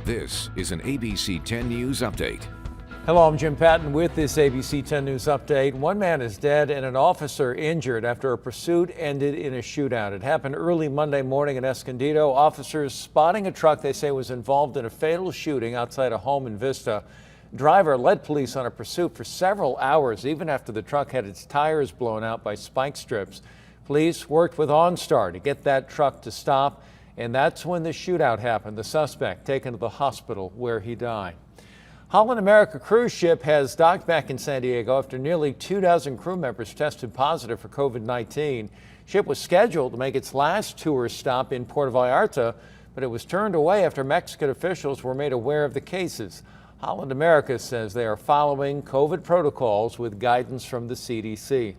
This is an ABC 10 News Update. Hello, I'm Jim Patton with this ABC 10 News Update. One man is dead and an officer injured after a pursuit ended in a shootout. It happened early Monday morning in Escondido. Officers spotting a truck they say was involved in a fatal shooting outside a home in Vista. Driver led police on a pursuit for several hours, even after the truck had its tires blown out by spike strips. Police worked with OnStar to get that truck to stop, and that's when the shootout happened. The suspect taken to the hospital where he died. Holland America cruise ship has docked back in San Diego after nearly 24 crew members tested positive for COVID-19. Ship was scheduled to make its last tour stop in Puerto Vallarta, but it was turned away after Mexican officials were made aware of the cases. Holland America says they are following COVID protocols with guidance from the CDC.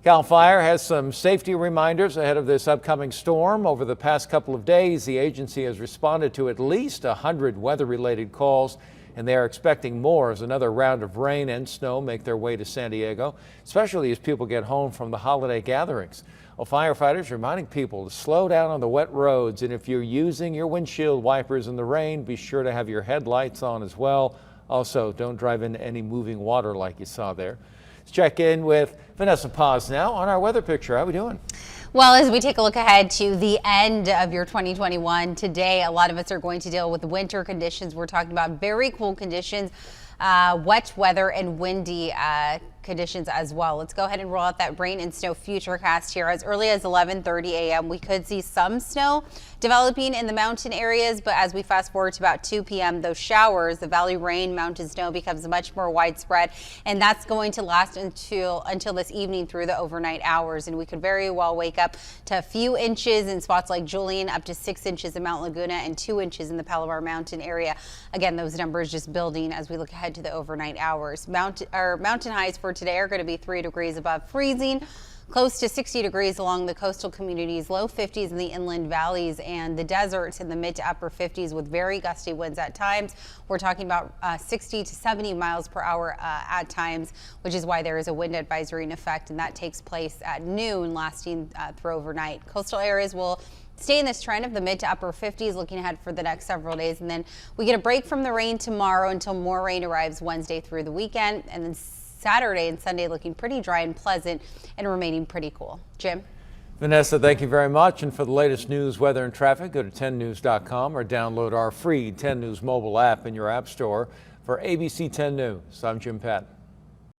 CAL FIRE has some safety reminders ahead of this upcoming storm. Over the past couple of days, the agency has responded to at least 100 weather-related calls, and they are expecting more as another round of rain and snow make their way to San Diego, especially as people get home from the holiday gatherings. Well, firefighters reminding people to slow down on the wet roads, and if you're using your windshield wipers in the rain, be sure to have your headlights on as well. Also, don't drive into any moving water like you saw there. Let's check in with Vanessa Paz now on our weather picture. How are we doing? Well, as we take a look ahead to the end of your 2021, today a lot of us are going to deal with winter conditions. We're talking about very cool conditions, wet weather and windy conditions as well. Let's go ahead and roll out that rain and snow futurecast here. As early as 11:30 a.m. we could see some snow developing in the mountain areas, but as we fast forward to about 2 p.m. those showers, the valley rain, mountain snow becomes much more widespread, and that's going to last until this evening through the overnight hours, and we could very well wake up to a few inches in spots like Julian, up to 6 inches in Mount Laguna, and 2 inches in the Palomar Mountain area. Again, those numbers just building as we look ahead to the overnight hours. Mountain highs for today are going to be 3 degrees above freezing, close to 60 degrees along the coastal communities, low 50s in the inland valleys and the deserts in the mid to upper 50s with very gusty winds at times. We're talking about 60 to 70 miles per hour at times, which is why there is a wind advisory in effect, and that takes place at noon, lasting through overnight. Coastal areas will stay in this trend of the mid to upper 50s looking ahead for the next several days, and then we get a break from the rain tomorrow until more rain arrives Wednesday through the weekend, and then Saturday and Sunday looking pretty dry and pleasant and remaining pretty cool. Jim? Vanessa, thank you very much. And for the latest news, weather, and traffic, go to 10news.com or download our free 10 News mobile app in your app store. For ABC 10 News, I'm Jim Patton.